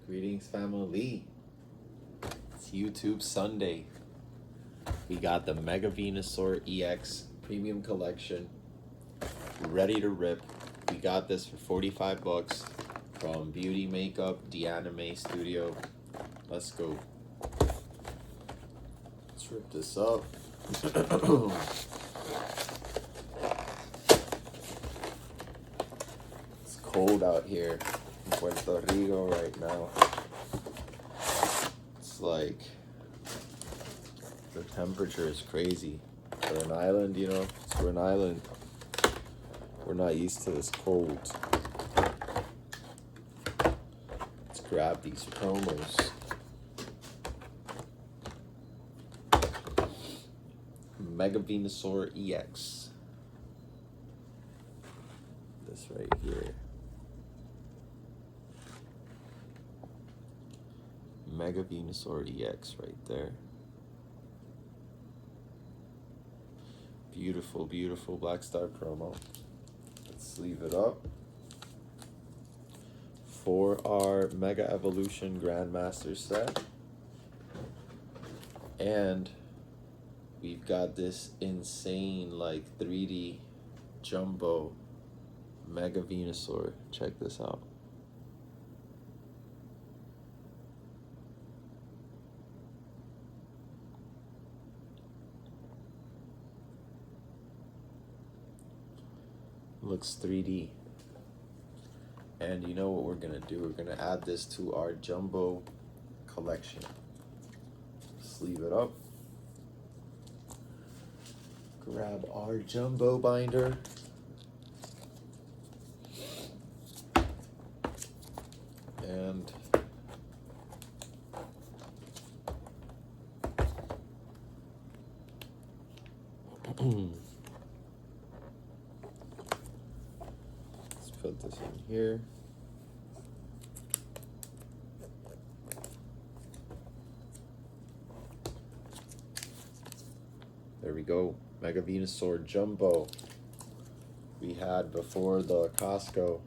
Greetings, family. It's YouTube Sunday. We got the Mega Venusaur EX Premium Collection ready to rip. We got this for 45 bucks from Beauty Makeup D'Anime Studio. Let's go. Let's rip this up. It's cold out here in Puerto Rico right now. It's like the temperature is crazy. For an island, you know, we're an island. We're not used to this cold. Let's grab these promos. Mega Venusaur EX. This right here. Mega Venusaur EX right there. Beautiful, beautiful Black Star promo. Let's sleeve it up. For our Mega Evolution Grandmaster set. And we've got this insane, like, 3D jumbo Mega Venusaur. Check this out. Looks 3D. And you know what we're gonna do? We're gonna add this to our jumbo collection. Sleeve it up. Grab our jumbo binder. And let's put this in here. There we go. Mega Venusaur Jumbo. We had before the Costco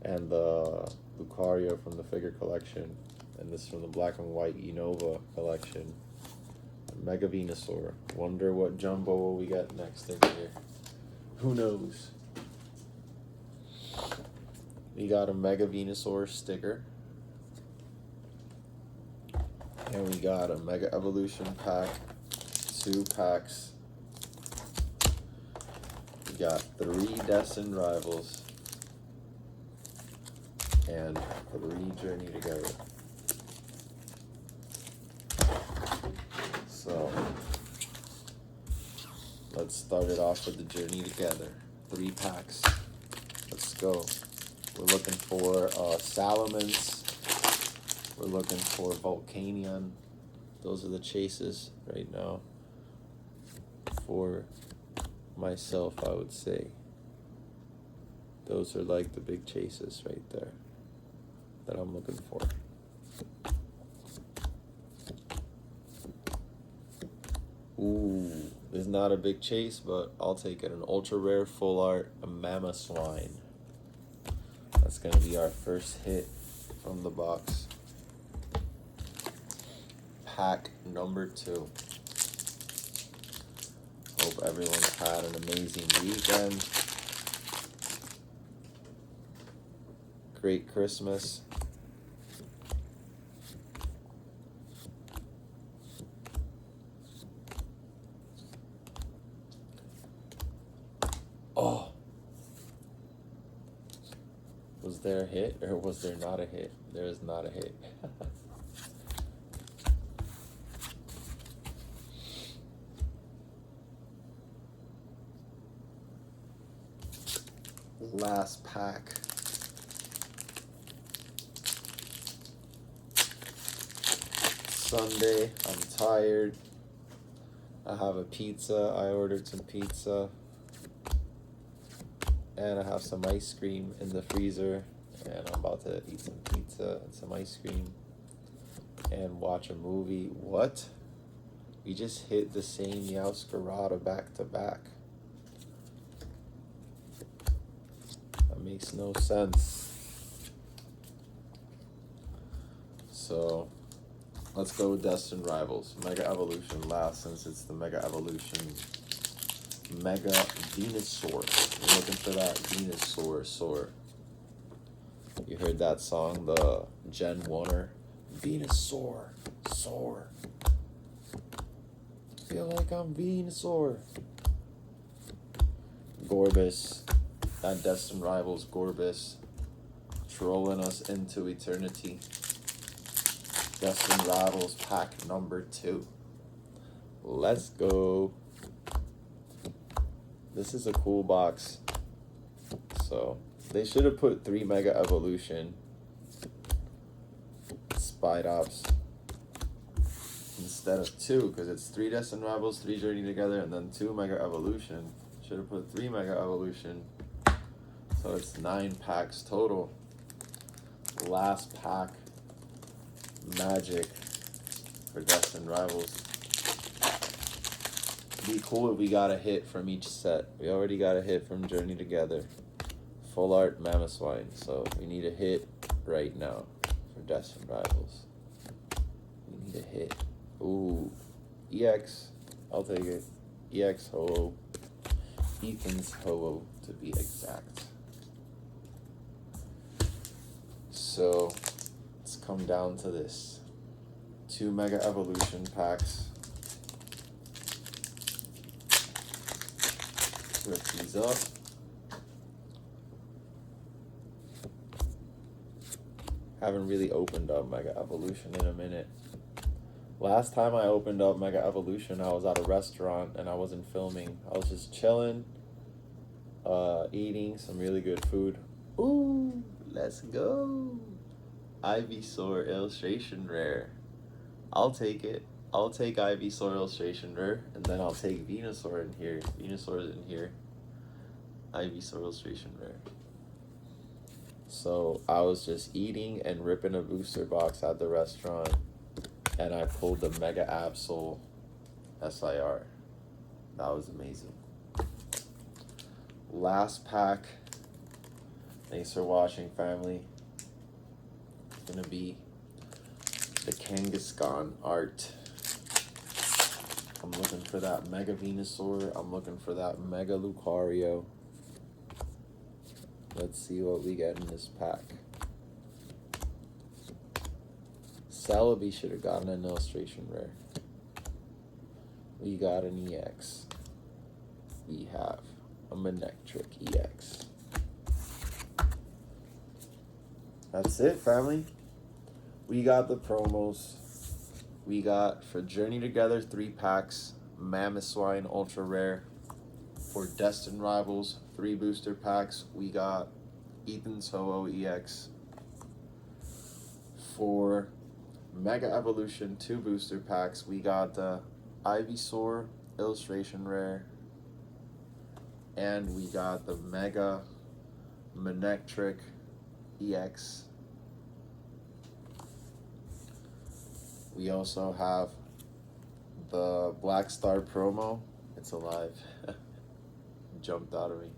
and the Lucario from the figure collection, and this from the black and white Unova collection. Mega Venusaur. Wonder what jumbo will we get next in here. Who knows? We got a Mega Venusaur sticker. And we got a Mega Evolution pack. 2 packs. We got 3 Destined Rivals. And 3 Journey Together. So let's start it off with the Journey Together. 3 packs. Let's go. We're looking for Salamence. We're looking for Volcanion. Those are the chases right now. For myself, I would say. Those are like the big chases right there that I'm looking for. Ooh, it's not a big chase, but I'll take it. An ultra rare full art, a Mamoswine. That's gonna be our first hit from the box. Pack number 2. Hope everyone's had an amazing weekend. Great Christmas. Oh. Was there a hit or was there not a hit? There is not a hit. Last pack. Sunday, I'm tired. I have a pizza. I ordered some pizza. And I have some ice cream in the freezer. And I'm about to eat some pizza and some ice cream. And watch a movie. What? We just hit the same Meowscarada back to back. That makes no sense. So let's go with Destined Rivals. Mega Evolution last, since it's the Mega Evolution. Mega Venusaur. We're looking for that Venusaur soar. You heard that song, the Gen 1er? Venusaur. Soar. Feel like I'm Venusaur. Gorbis. That Destined Rivals Gorbis. Trolling us into eternity. Destined Rivals pack number 2. Let's go. This is a cool box. So they should have put 3 Mega Evolution Spidops instead of 2, because it's 3 Destined Rivals, 3 Journey Together, and then 2 Mega Evolution. Should have put 3 Mega Evolution. So it's 9 packs total. Last pack magic for Destined Rivals. Be cool if we got a hit from each set. We already got a hit from Journey Together. Full art Mamoswine. So we need a hit right now for Destined Rivals. We need a hit. Ooh. EX. I'll take it. EX Ho-Oh. Ethan's Ho-Oh to be exact. So let's come down to this. 2 Mega Evolution packs. Rip these up. Haven't really opened up Mega Evolution in a minute. Last time I opened up Mega Evolution, I was at a restaurant and I wasn't filming. I was just chilling, eating some really good food. Ooh, let's go. Ivysaur Illustration Rare. I'll take it. I'll take Ivysaur Illustration Rare, and then I'll take Venusaur in here. Venusaur's in here. Ivysaur Illustration Rare. So I was just eating and ripping a booster box at the restaurant, and I pulled the Mega Absol SIR. That was amazing. Last pack. Thanks for watching, family. It's gonna be the Kangaskhan art. I'm looking for that Mega Venusaur. I'm looking for that Mega Lucario. Let's see what we get in this pack. Celebi should have gotten an Illustration Rare. We got an EX. We have a Manectric EX. That's it, family. We got the promos. We got, for Journey Together, 3 packs, Mamoswine Ultra Rare. For Destined Rivals, 3 booster packs, we got Ethan's Ho-Oh EX. For Mega Evolution, 2 booster packs, we got the Ivysaur Illustration Rare. And we got the Mega Manectric EX. We also have the Black Star promo. It's alive. Jumped out of me.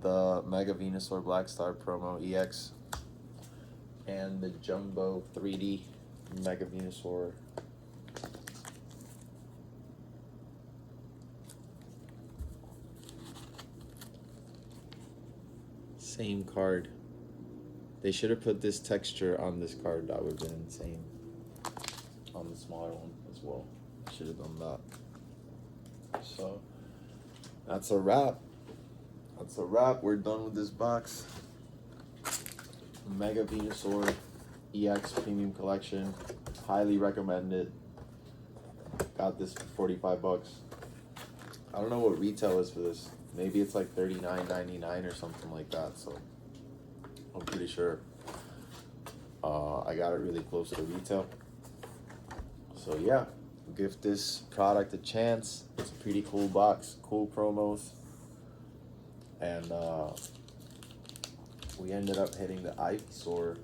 The Mega Venusaur Black Star promo EX. And the Jumbo 3D Mega Venusaur. Same card. They should have put this texture on this card. That would have been insane. On the smaller one as well. Should have done that. So that's a wrap. That's a wrap. We're done with this box. Mega Venusaur EX Premium Collection. Highly recommended. Got this for 45 bucks. I don't know what retail is for this. Maybe it's like $39.99 or something like that. So I'm pretty sure I got it really close to retail. So yeah, give this product a chance. It's a pretty cool box, cool promos. And we ended up hitting the Ivysaur.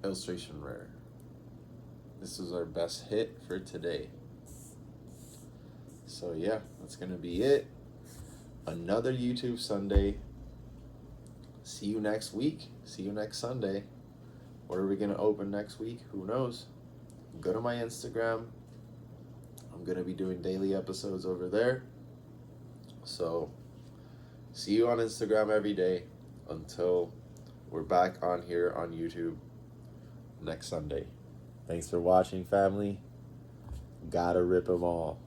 Illustration Rare. This is our best hit for today. So yeah, that's gonna be it. another YouTube Sunday. See you next week. See you next Sunday. What are we going to open next week? Who knows? Go to my Instagram. I'm going to be doing daily episodes over there. So, see you on Instagram every day until we're back on here on YouTube next Sunday. Thanks for watching, family. Gotta rip 'em all.